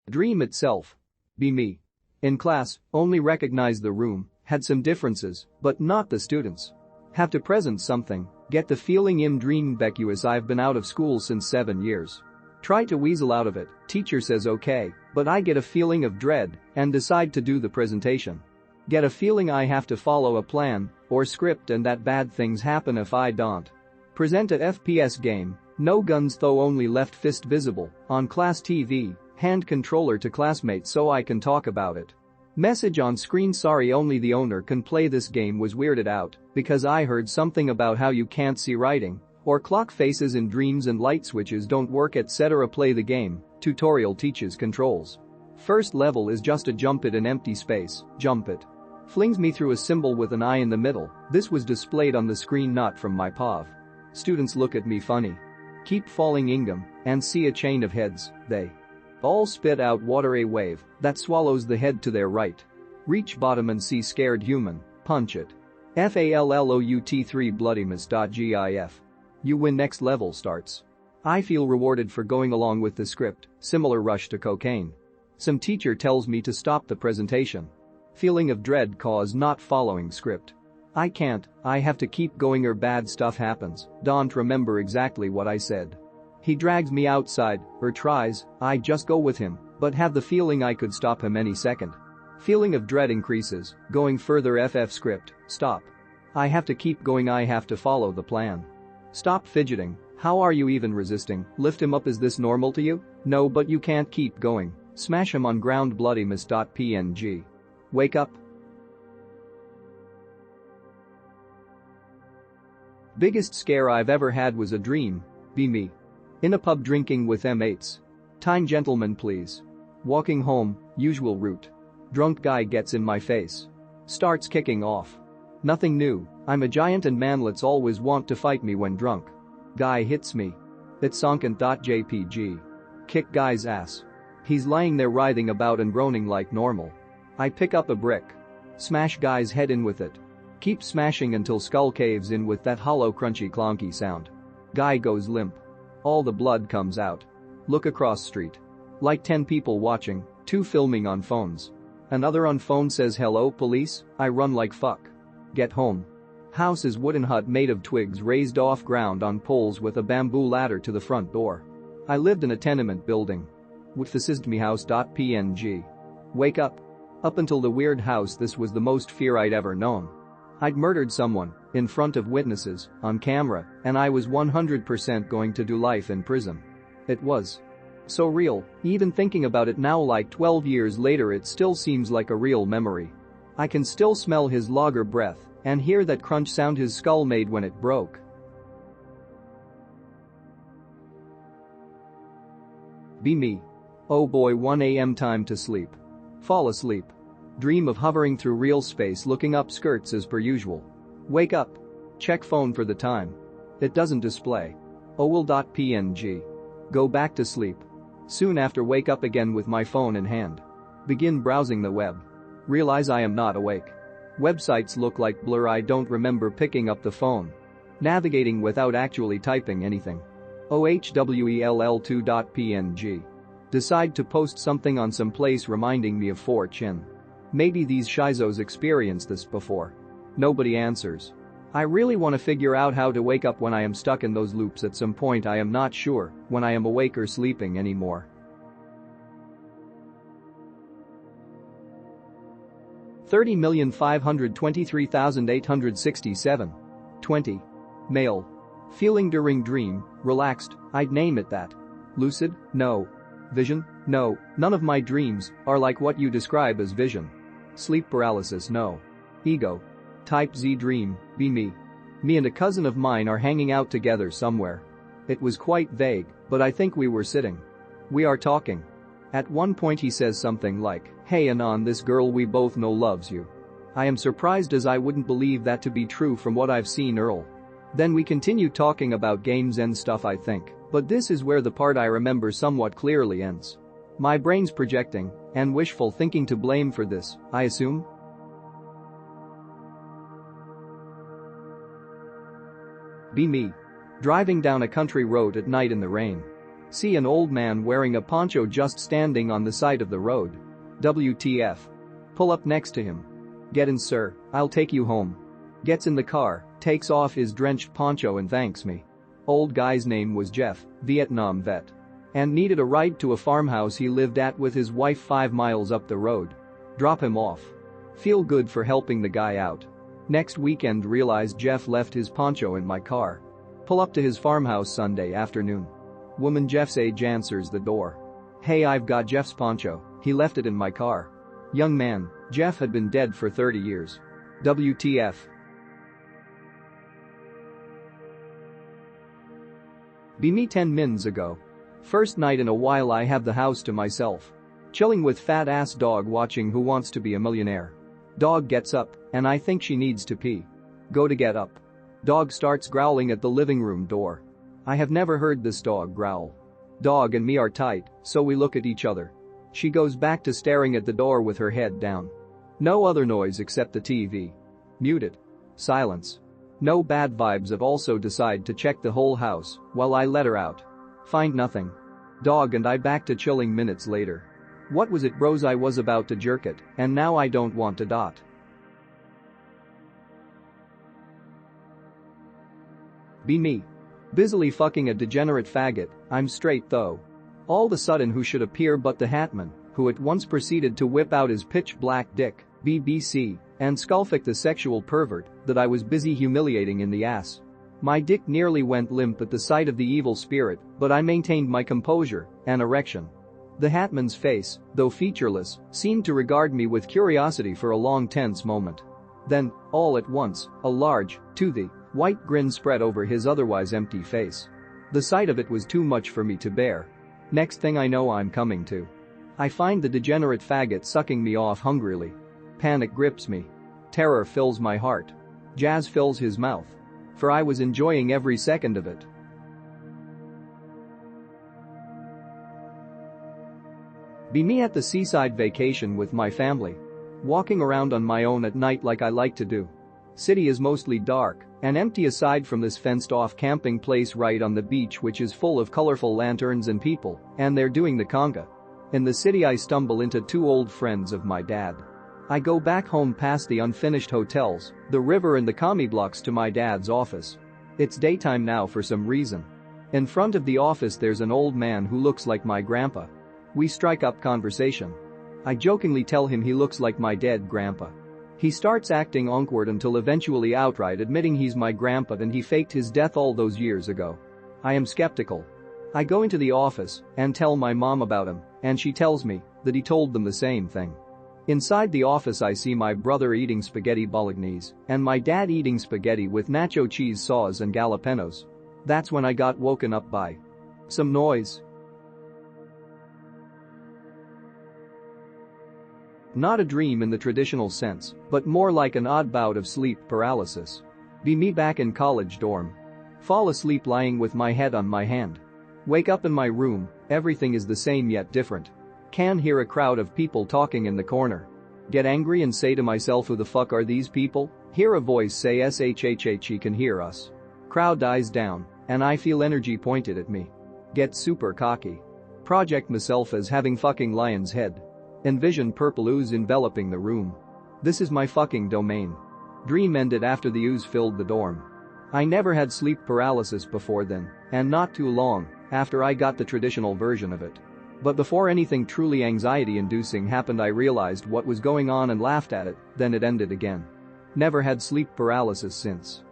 Dream itself. Be me. In class, only recognize the room, had some differences, but not the students. Have to present something, get the feeling im dream vacuous I've been out of school since 7 years. Try to weasel out of it, teacher says okay, but I get a feeling of dread and decide to do the presentation. Get a feeling I have to follow a plan or script and that bad things happen if I don't. Present a FPS game, no guns though only left fist visible, on class TV, hand controller to classmates so I can talk about it. Message on screen sorry only the owner can play this game was weirded out because I heard something about how you can't see writing or clock faces in dreams and light switches don't work etc. Play the game, tutorial teaches controls. First level is just a jump it in empty space, jump it. Flings me through a symbol with an eye in the middle, this was displayed on the screen not from my POV. Students look at me funny. Keep falling Ingham and see a chain of heads, they all spit out water a wave that swallows the head to their right. Reach bottom and see scared human, punch it. FALLOUT3 bloodymiss.gif. You win next level starts. I feel rewarded for going along with the script, similar rush to cocaine. Some teacher tells me to stop the presentation. Feeling of dread cause not following script. I can't, I have to keep going or bad stuff happens, don't remember exactly what I said. He drags me outside, or tries, I just go with him, but have the feeling I could stop him any second. Feeling of dread increases, going further FF script, stop. I have to keep going I have to follow the plan. Stop fidgeting, how are you even resisting, lift him up is this normal to you? No but you can't keep going, smash him on ground bloodymiss.png. Wake up. Biggest scare I've ever had was a dream, be me. In a pub drinking with M8s. Time gentlemen please. Walking home, usual route. Drunk guy gets in my face. Starts kicking off. Nothing new, I'm a giant and manlets always want to fight me when drunk. Guy hits me. It's sonkin.jpg. Kick guy's ass. He's lying there writhing about and groaning like normal. I pick up a brick. Smash guy's head in with it. Keep smashing until skull caves in with that hollow crunchy clonky sound. Guy goes limp. All the blood comes out. Look across street. Like 10 people watching, 2 filming on phones. Another on phone says hello police, I run like fuck. Get home. House is wooden hut made of twigs raised off ground on poles with a bamboo ladder to the front door. I lived in a tenement building. Withthesisdmehouse.png. Wake up. Up until the weird house this was the most fear I'd ever known. I'd murdered someone, in front of witnesses, on camera, and I was 100% going to do life in prison. It was so real, even thinking about it now like 12 years later it still seems like a real memory. I can still smell his lager breath and hear that crunch sound his skull made when it broke. Be me. Oh boy 1 a.m. time to sleep. Fall asleep. Dream of hovering through real space looking up skirts as per usual. Wake up. Check phone for the time. It doesn't display. owl.png. Go back to sleep. Soon after wake up again with my phone in hand. Begin browsing the web. Realize I am not awake. Websites look like blur I don't remember picking up the phone. Navigating without actually typing anything. ohwell2.png. Decide to post something on some place reminding me of 4chan. Maybe these shizos experienced this before. Nobody answers. I really want to figure out how to wake up when I am stuck in those loops at some point I am not sure when I am awake or sleeping anymore. 30,523,867. 20. Male. Feeling during dream, relaxed, I'd name it that. Lucid? No. Vision? No, none of my dreams are like what you describe as vision. Sleep paralysis? No. Ego. Type Z dream, be me. Me and a cousin of mine are hanging out together somewhere. It was quite vague, but I think we were sitting. We are talking. At one point he says something like, hey Anon, this girl we both know loves you. I am surprised as I wouldn't believe that to be true from what I've seen Earl. Then we continue talking about games and stuff I think, but this is where the part I remember somewhat clearly ends. My brain's projecting and wishful thinking to blame for this, I assume. Be me. Driving down a country road at night in the rain. See an old man wearing a poncho just standing on the side of the road. WTF. Pull up next to him. Get in, sir, I'll take you home. Gets in the car, takes off his drenched poncho and thanks me. Old guy's name was Jeff, Vietnam vet. And needed a ride to a farmhouse he lived at with his wife 5 miles up the road. Drop him off. Feel good for helping the guy out. Next weekend realized Jeff left his poncho in my car. Pull up to his farmhouse Sunday afternoon. Woman Jeff's age answers the door. Hey, I've got Jeff's poncho, he left it in my car. Young man, Jeff had been dead for 30 years. WTF. Be me 10 mins ago. First night in a while I have the house to myself. Chilling with fat ass dog watching Who Wants to Be a Millionaire. Dog gets up, and I think she needs to pee. Go to get up. Dog starts growling at the living room door. I have never heard this dog growl. Dog and me are tight, so we look at each other. She goes back to staring at the door with her head down. No other noise except the TV. Muted. Silence. No bad vibes. I've also decide to check the whole house while I let her out. Find nothing. Dog and I back to chilling minutes later. What was it, bros? I was about to jerk it, and now I don't want to dot. Be me. Busily fucking a degenerate faggot, I'm straight though. All of a sudden who should appear but the Hatman, who at once proceeded to whip out his pitch black dick, BBC, and skullfuck the sexual pervert that I was busy humiliating in the ass. My dick nearly went limp at the sight of the evil spirit, but I maintained my composure and erection. The Hatman's face, though featureless, seemed to regard me with curiosity for a long tense moment. Then, all at once, a large, toothy, white grin spread over his otherwise empty face. The sight of it was too much for me to bear. Next thing I know I'm coming to. I find the degenerate faggot sucking me off hungrily. Panic grips me. Terror fills my heart. Jazz fills his mouth. For I was enjoying every second of it. Be me at the seaside vacation with my family. Walking around on my own at night like I like to do. City is mostly dark and empty aside from this fenced-off camping place right on the beach which is full of colorful lanterns and people, and they're doing the conga. In the city I stumble into 2 old friends of my dad. I go back home past the unfinished hotels, the river and the commie blocks to my dad's office. It's daytime now for some reason. In front of the office there's an old man who looks like my grandpa. We strike up conversation. I jokingly tell him he looks like my dead grandpa. He starts acting awkward until eventually outright admitting he's my grandpa and he faked his death all those years ago. I am skeptical. I go into the office and tell my mom about him, and she tells me that he told them the same thing. Inside the office I see my brother eating spaghetti bolognese and my dad eating spaghetti with nacho cheese sauce and jalapenos. That's when I got woken up by some noise. Not a dream in the traditional sense, but more like an odd bout of sleep paralysis. Be me back in college dorm. Fall asleep lying with my head on my hand. Wake up in my room, everything is the same yet different. Can hear a crowd of people talking in the corner. Get angry and say to myself, who the fuck are these people? Hear a voice say shhh, he can hear us. Crowd dies down, and I feel energy pointed at me. Get super cocky. Project myself as having fucking lion's head. Envision purple ooze enveloping the room. This is my fucking domain. Dream ended after the ooze filled the dorm. I never had sleep paralysis before then, and not too long after I got the traditional version of it. But before anything truly anxiety-inducing happened I realized what was going on and laughed at it, then it ended again. Never had sleep paralysis since.